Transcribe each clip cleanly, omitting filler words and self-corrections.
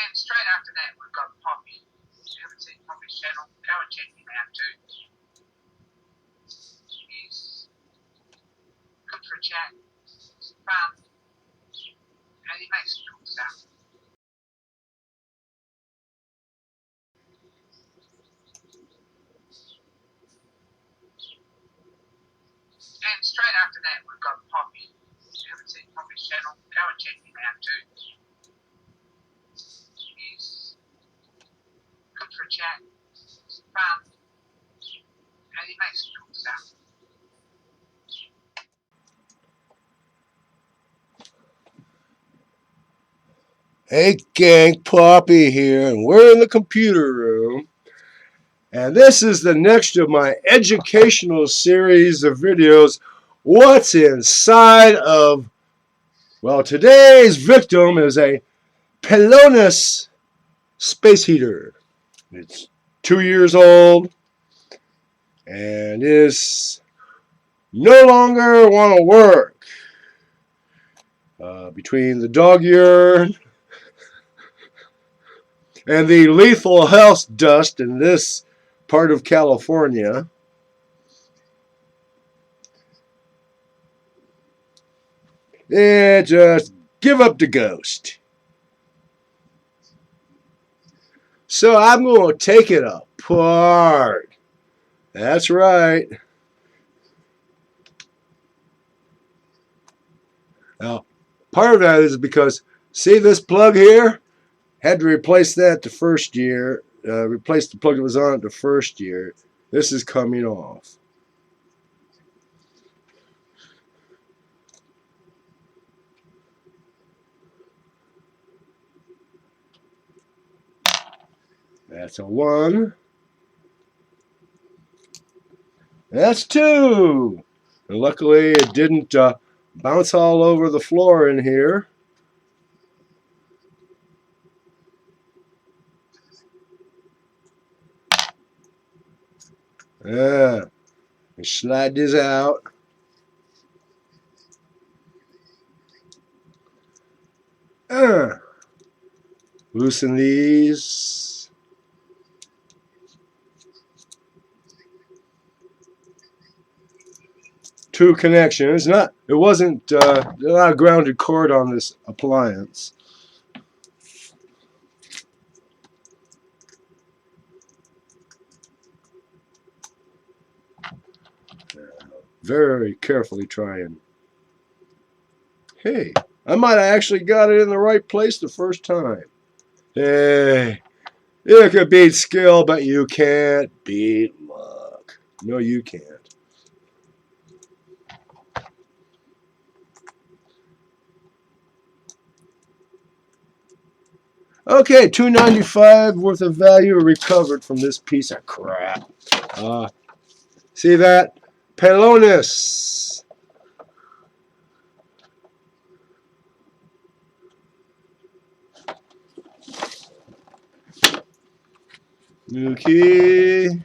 And straight after that, we've got Poppy. If you haven't seen Poppy's channel, go and check him out too. He's good for a chat, he's fun, and he makes cool stuff. And straight after that, we've got Poppy. If you haven't seen Poppy's channel, go and check him out too. He's good for a chat, he's fun, and he makes cool stuff. Hey gang, Poppy here, and we're in the computer room. And this is the next of my educational series of videos, What's Inside of... Well, today's victim is a Pelonis space heater. It's 2 years old and is no longer want to work. Between the dog urine and the lethal house dust in this part of California, just give up the ghost. So I'm going to take it apart. That's right. Now, part of that is because, see this plug here? Had to replace that the first year. Replace the plug that was on it the first year. This is coming off. That's a 1. That's 2. And luckily it didn't bounce all over the floor in here. Yeah. And slide this out. Loosen these. Two connections. It wasn't not a grounded cord on this appliance. Very carefully try and... Hey, I might have actually got it in the right place the first time. Hey, you could beat skill, but you can't beat luck. No, you can't. Okay, $2.95 worth of value recovered from this piece of crap. See that? Pelonis. Okay.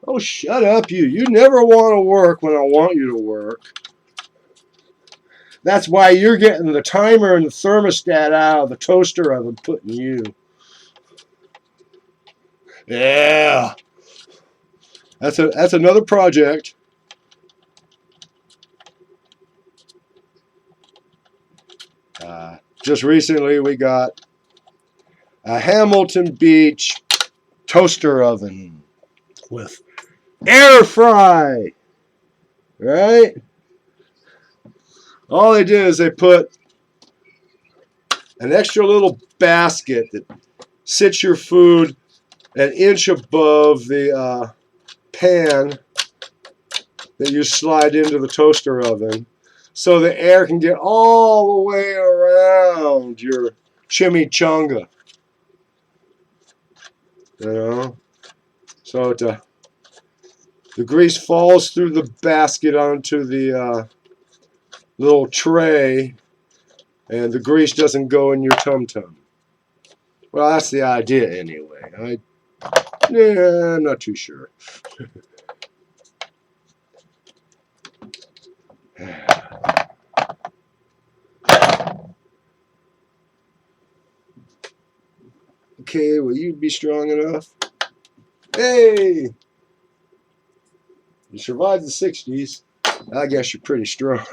Oh, shut up, you. You never want to work when I want you to work. That's why you're getting the timer and the thermostat out of the toaster oven, putting you. Yeah. That's another project. Just recently we got a Hamilton Beach toaster oven with air fry, right? All they did is they put an extra little basket that sits your food an inch above the pan that you slide into the toaster oven, so the air can get all the way around your chimichanga. You know? So the grease falls through the basket onto the little tray, and the grease doesn't go in your tum-tum. Well, that's the idea anyway. Yeah, I'm not too sure. Okay, will you be strong enough? Hey! You survived the 60s. I guess you're pretty strong.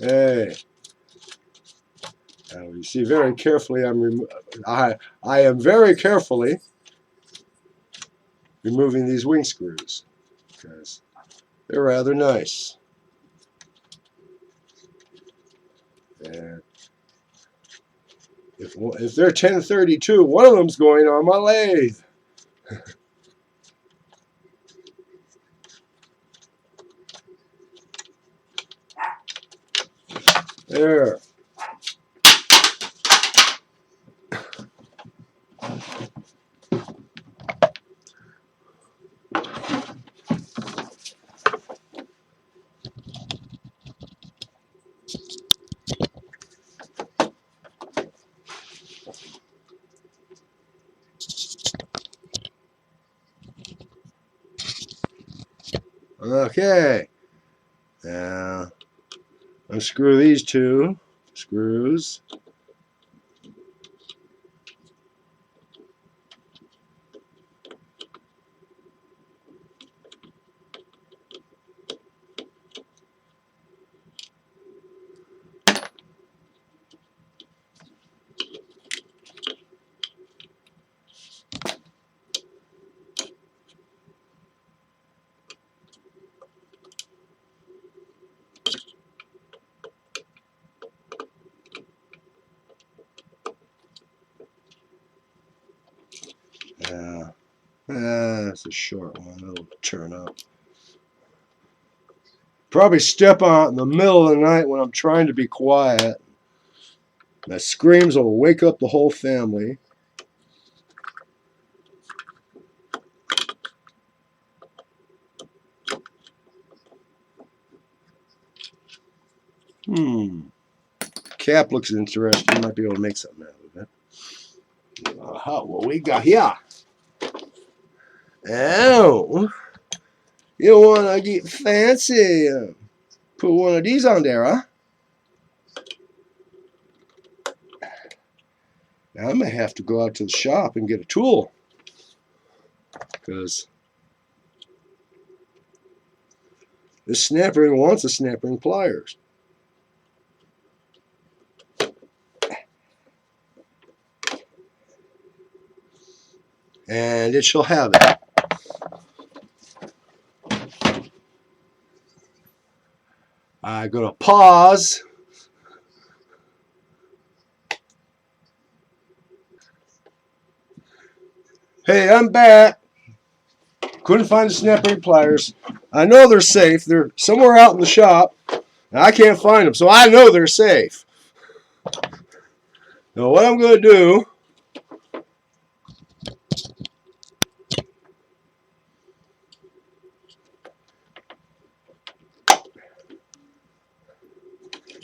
Hey. Now you see very carefully I am very carefully removing these wing screws because they're rather nice. And if they're 1032, one of them's going on my lathe. There. Okay. Now unscrew these two screws. Now, that's a short one. It'll turn up. Probably step on it in the middle of the night when I'm trying to be quiet. The screams will wake up the whole family. Cap looks interesting. Might be able to make something out of it. What we got here? Oh, you want to get fancy? Put one of these on there, huh? Now, I may have to go out to the shop and get a tool because this snap ring wants a snap ring pliers. And it shall have it. I'm going to pause. Hey, I'm back. Couldn't find the snap ring pliers. I know they're safe. They're somewhere out in the shop. And I can't find them, so I know they're safe. Now what I'm going to do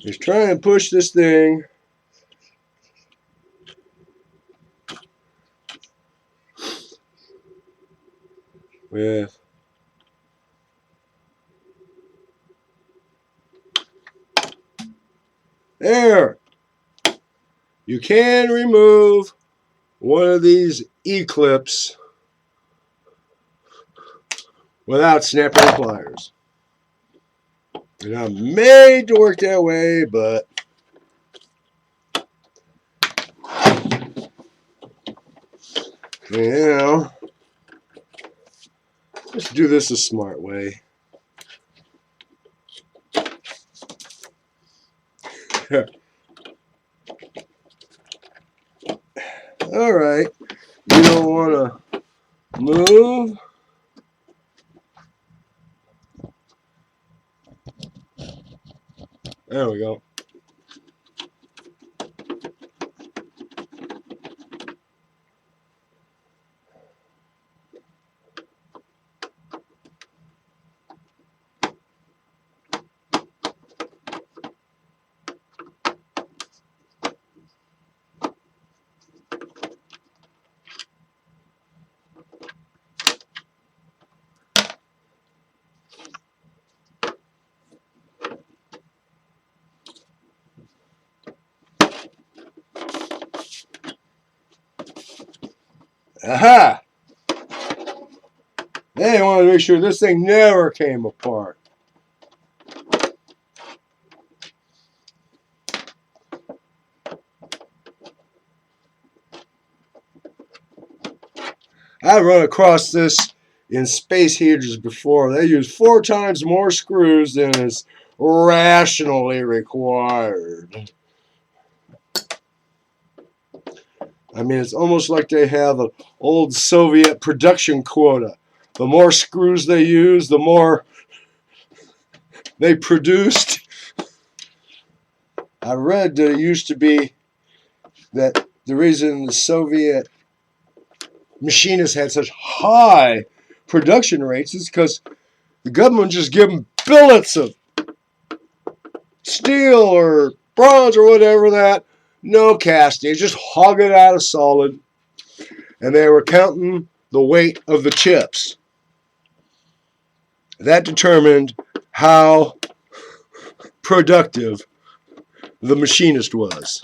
is try and push this thing with there. You can remove one of these E-clips without snapping pliers. And I'm made to work that way, but you know, let's do this a smart way. All right, you don't want to move. There we go. Aha! They want to make sure this thing never came apart. I've run across this in space heaters before. They use 4 times more screws than is rationally required. I mean, it's almost like they have an old Soviet production quota. The more screws they use, the more they produced. I read that it used to be that the reason the Soviet machinists had such high production rates is because the government just give them billets of steel or bronze or whatever that, no casting, just hog it out of solid, and they were counting the weight of the chips. That determined how productive the machinist was.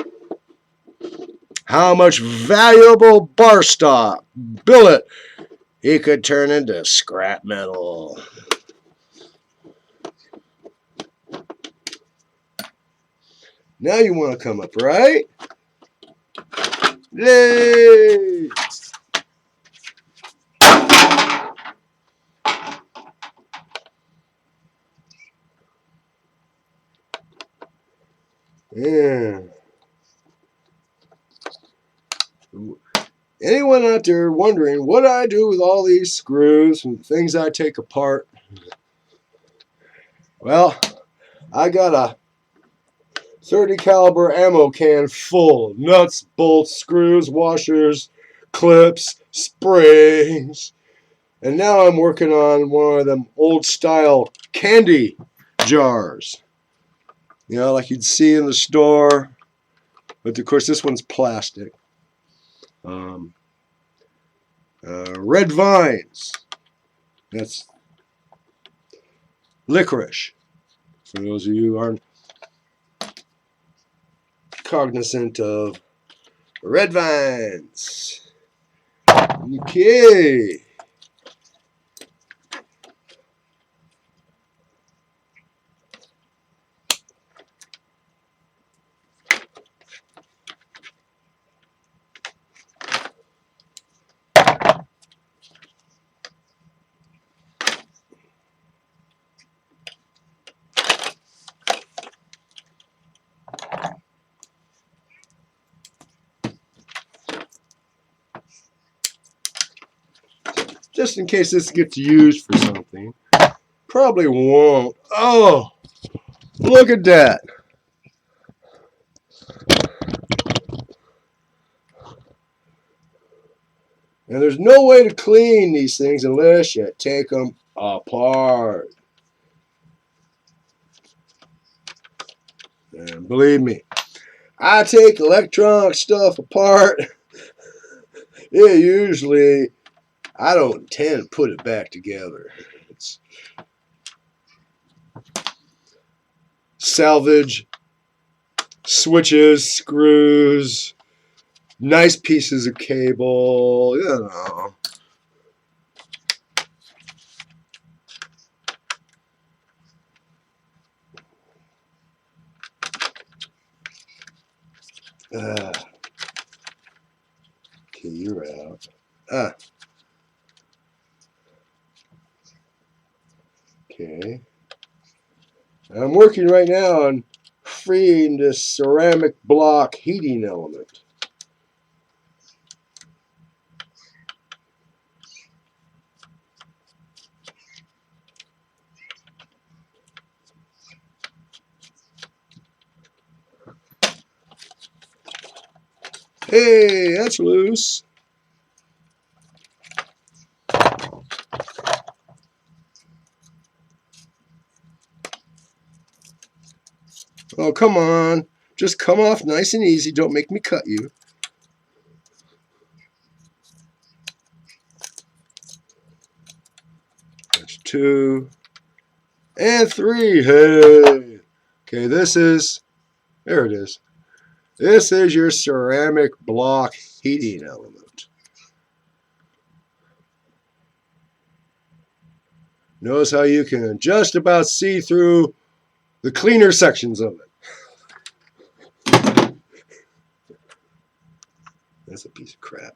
How much valuable bar stock, billet, he could turn into scrap metal. Now you want to come up, right? Yay! Yeah. Anyone out there wondering what I do with all these screws and things I take apart? Well, I got a 30 caliber ammo can full of nuts, bolts, screws, washers, clips, springs. And now I'm working on one of them old style candy jars. You know, like you'd see in the store. But of course this one's plastic. Red vines. That's licorice. For those of you who aren't cognizant of red vines. Okay. Just in case this gets used for something. Probably won't. Oh, look at that. And there's no way to clean these things unless you take them apart. And believe me, I take electronic stuff apart. I don't tend to put it back together. It's salvage, switches, screws, nice pieces of cable, you know. Okay, you're out. Okay. I'm working right now on freeing this ceramic block heating element. Hey, that's loose. Oh, come on. Just come off nice and easy. Don't make me cut you. That's 2. And 3. Hey. Okay, there it is. This is your ceramic block heating element. Notice how you can just about see through the cleaner sections of it. That's a piece of crap.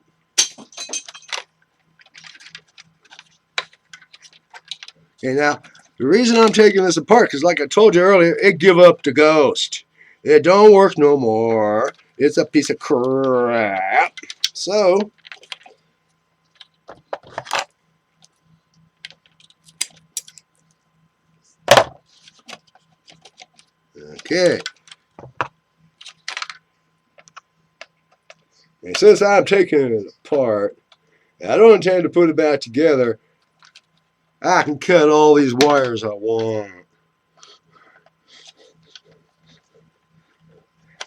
Okay, now, the reason I'm taking this apart, because like I told you earlier, it give up the ghost. It don't work no more. It's a piece of crap. So, okay. And since I'm taking it apart, and I don't intend to put it back together, I can cut all these wires I want.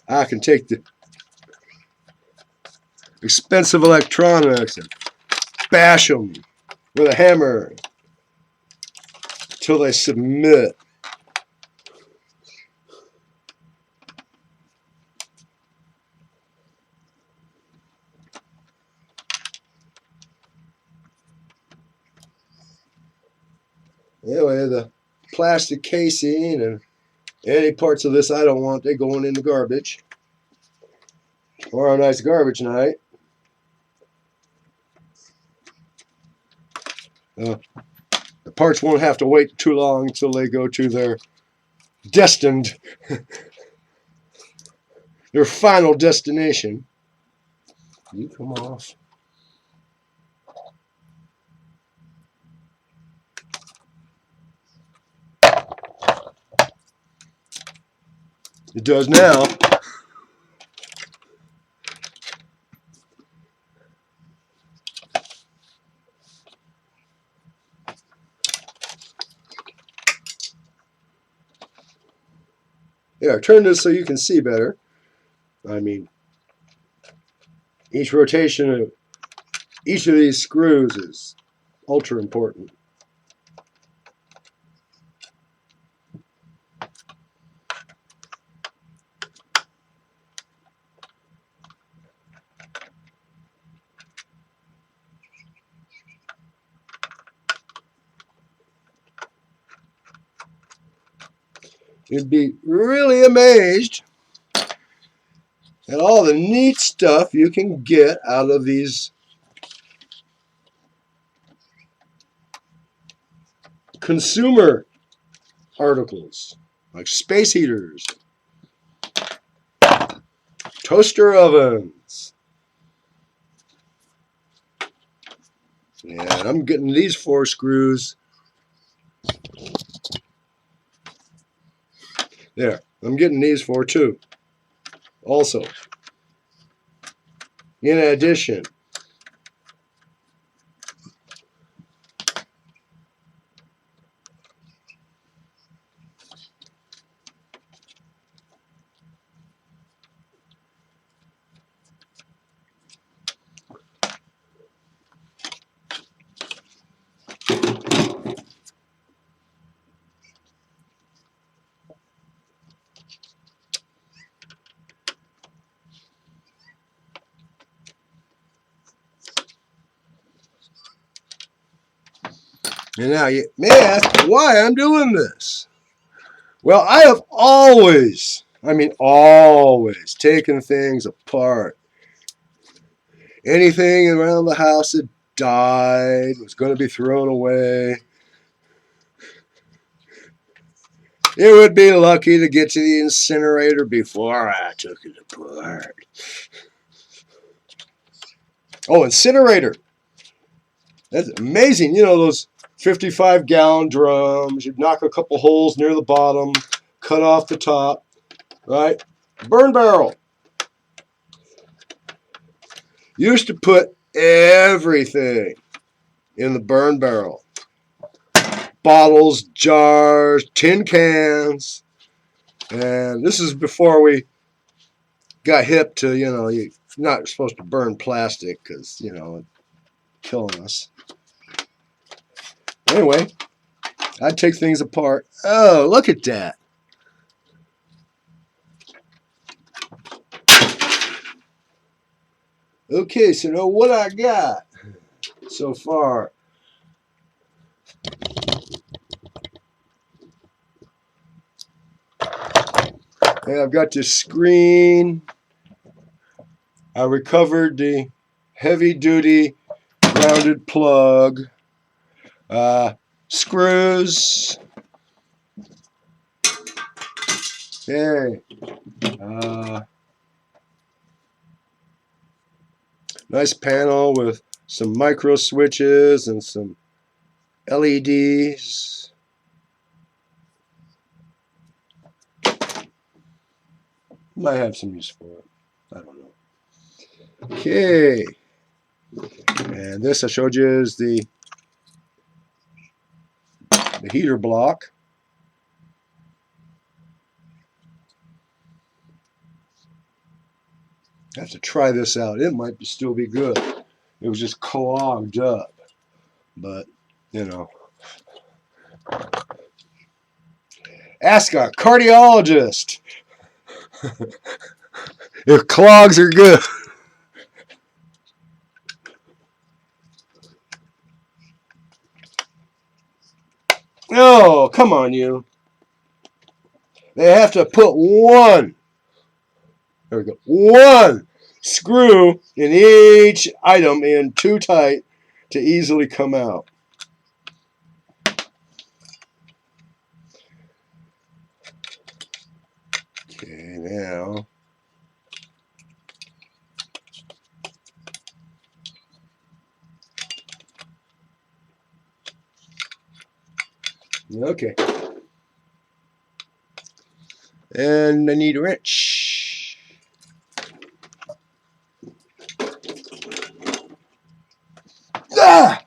I can take the expensive electronics and bash them with a hammer until they submit. Anyway, the plastic casing and any parts of this I don't want, they going in the garbage. Or a nice garbage night. The parts won't have to wait too long until they go to their destined, their final destination. You come off. It does now. Yeah, turn this so you can see better. I mean, each rotation of each of these screws is ultra important. You'd be really amazed at all the neat stuff you can get out of these consumer articles, like space heaters, toaster ovens. And I'm getting these 4 screws. There, I'm getting these 4 too. Also, in addition, and now you may ask why I'm doing this. Well, I have always taken things apart. Anything around the house that died was going to be thrown away. It would be lucky to get to the incinerator before I took it apart. Oh, incinerator. That's amazing. You know, those 55-gallon drums. You knock a couple holes near the bottom, cut off the top, right? Burn barrel. Used to put everything in the burn barrel. Bottles, jars, tin cans. And this is before we got hip to, you know, you're not supposed to burn plastic because, you know, it's killing us. Anyway, I'd take things apart. Oh, look at that. Okay, so now what I got so far. And I've got this screen. I recovered the heavy-duty grounded plug. Screws. Okay. Nice panel with some micro switches and some LEDs. Might have some use for it. I don't know. Okay. And this I showed you is the heater block. I have to try this out. It might still be good. It was just clogged up. But, you know. Ask a cardiologist if clogs are good. Oh, come on, you. They have to put one, there we go, one screw in each item in too tight to easily come out. Okay, now. Okay. And I need a wrench. Ah!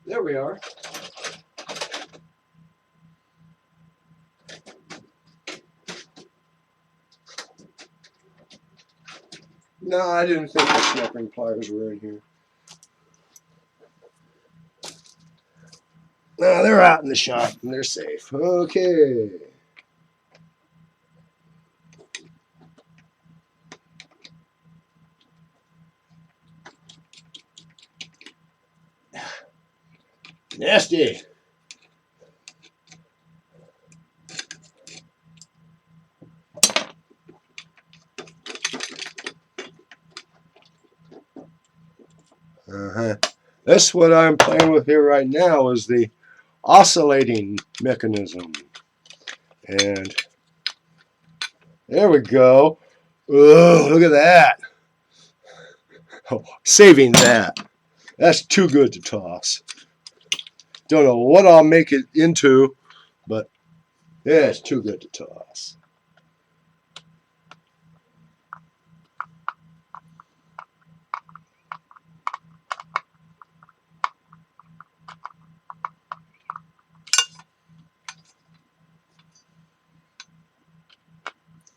There we are. No, I didn't think the snapping pliers were in here. No, they're out in the shop and they're safe. Okay. Nasty. That's what I'm playing with here right now is the oscillating mechanism. And there we go. Oh, look at that. Oh, saving that. That's too good to toss. Don't know what I'll make it into, but yeah, it's too good to toss.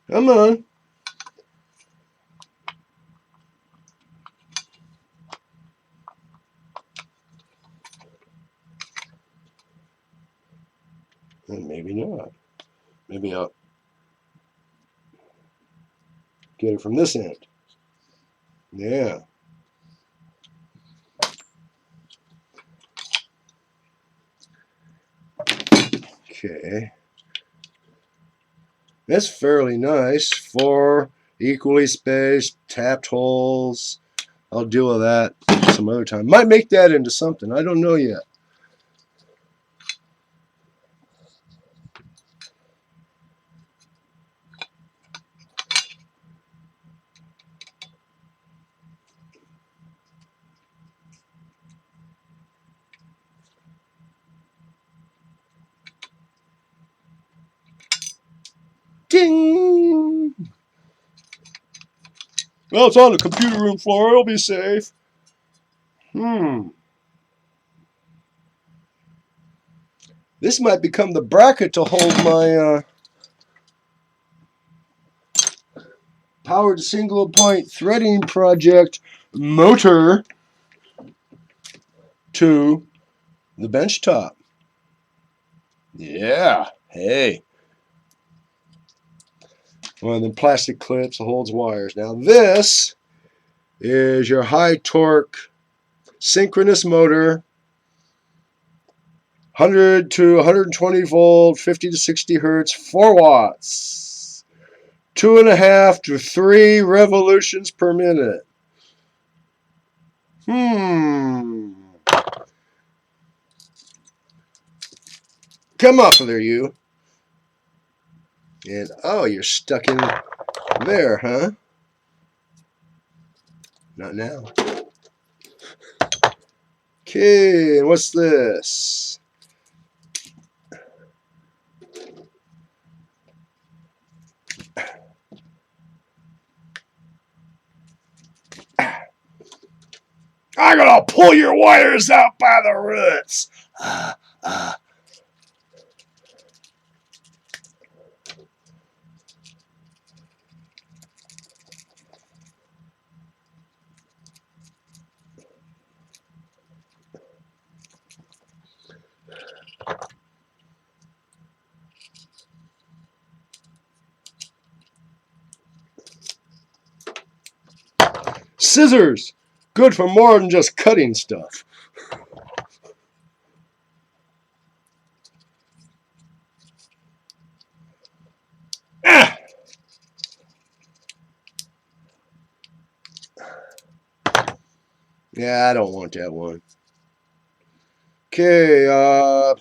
Come on. Maybe not. Maybe I'll get it from this end. Yeah. Okay. That's fairly nice. 4 equally spaced tapped holes. I'll deal with that some other time. Might make that into something. I don't know yet. Ding! Well, it's on the computer room floor. It'll be safe. This might become the bracket to hold my powered single point threading project motor to the bench top. Yeah. Hey. One of the plastic clips that holds wires. Now this is your high torque synchronous motor, 100 to 120 volt, 50 to 60 hertz, 4 watts, 2.5 to 3 revolutions per minute. Come off of there, you. And oh, you're stuck in there, huh? Not now. Okay, and what's this? I'm gonna pull your wires out by the roots. Scissors, good for more than just cutting stuff. Yeah, I don't want that one. Okay,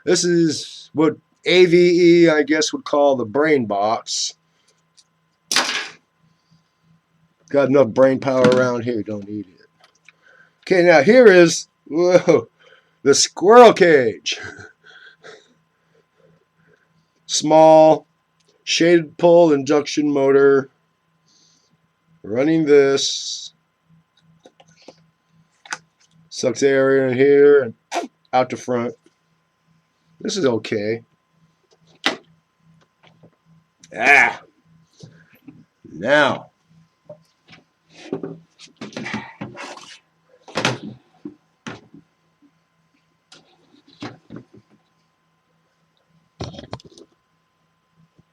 this is what AVE, I guess, would call the brain box. Got enough brain power around here, don't need it. Okay, now here is, whoa, the squirrel cage. Small, shaded pole induction motor. Running this. Sucks air in here and out the front. This is okay. Now.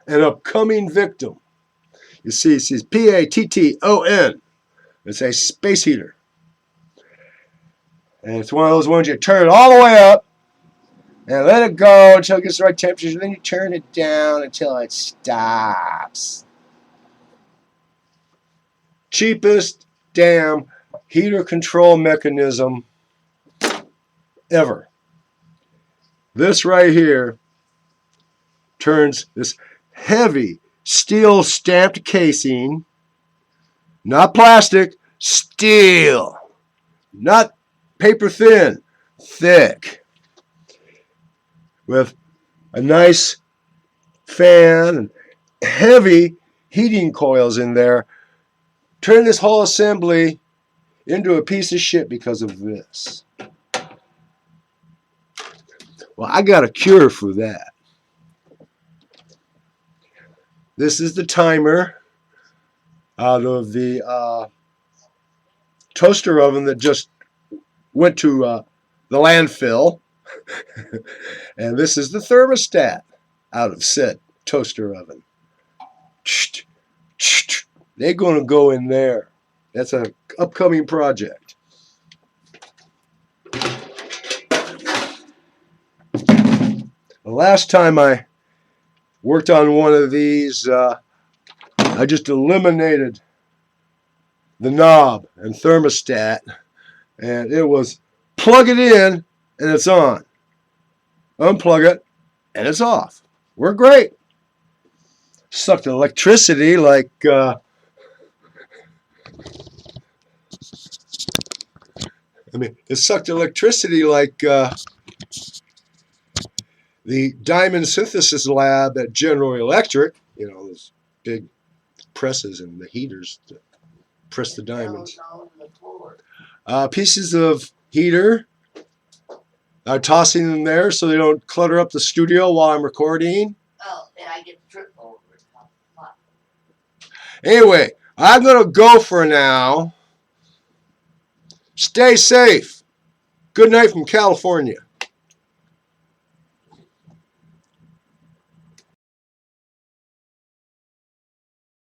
An upcoming victim. You see, it says Patton. It's a space heater. And it's one of those ones you turn all the way up and let it go until it gets the right temperature. And then you turn it down until it stops. Cheapest damn heater control mechanism ever. This right here turns this heavy steel stamped casing, not plastic, steel, not paper thin, thick, with a nice fan and heavy heating coils in there. Turn this whole assembly into a piece of shit because of this. Well, I got a cure for that. This is the timer out of the toaster oven that just went to the landfill. And this is the thermostat out of said toaster oven. They're going to go in there. That's an upcoming project. The last time I worked on one of these, I just eliminated the knob and thermostat, and it was plug it in and it's on. Unplug it and it's off. We're great. Sucked electricity like it sucked electricity like the diamond synthesis lab at General Electric. You know, those big presses and the heaters that press the diamonds. Pieces of heater. I'm tossing them there so they don't clutter up the studio while I'm recording. Oh, and I get trip over. Anyway, I'm going to go for now. Stay safe. Good night from California.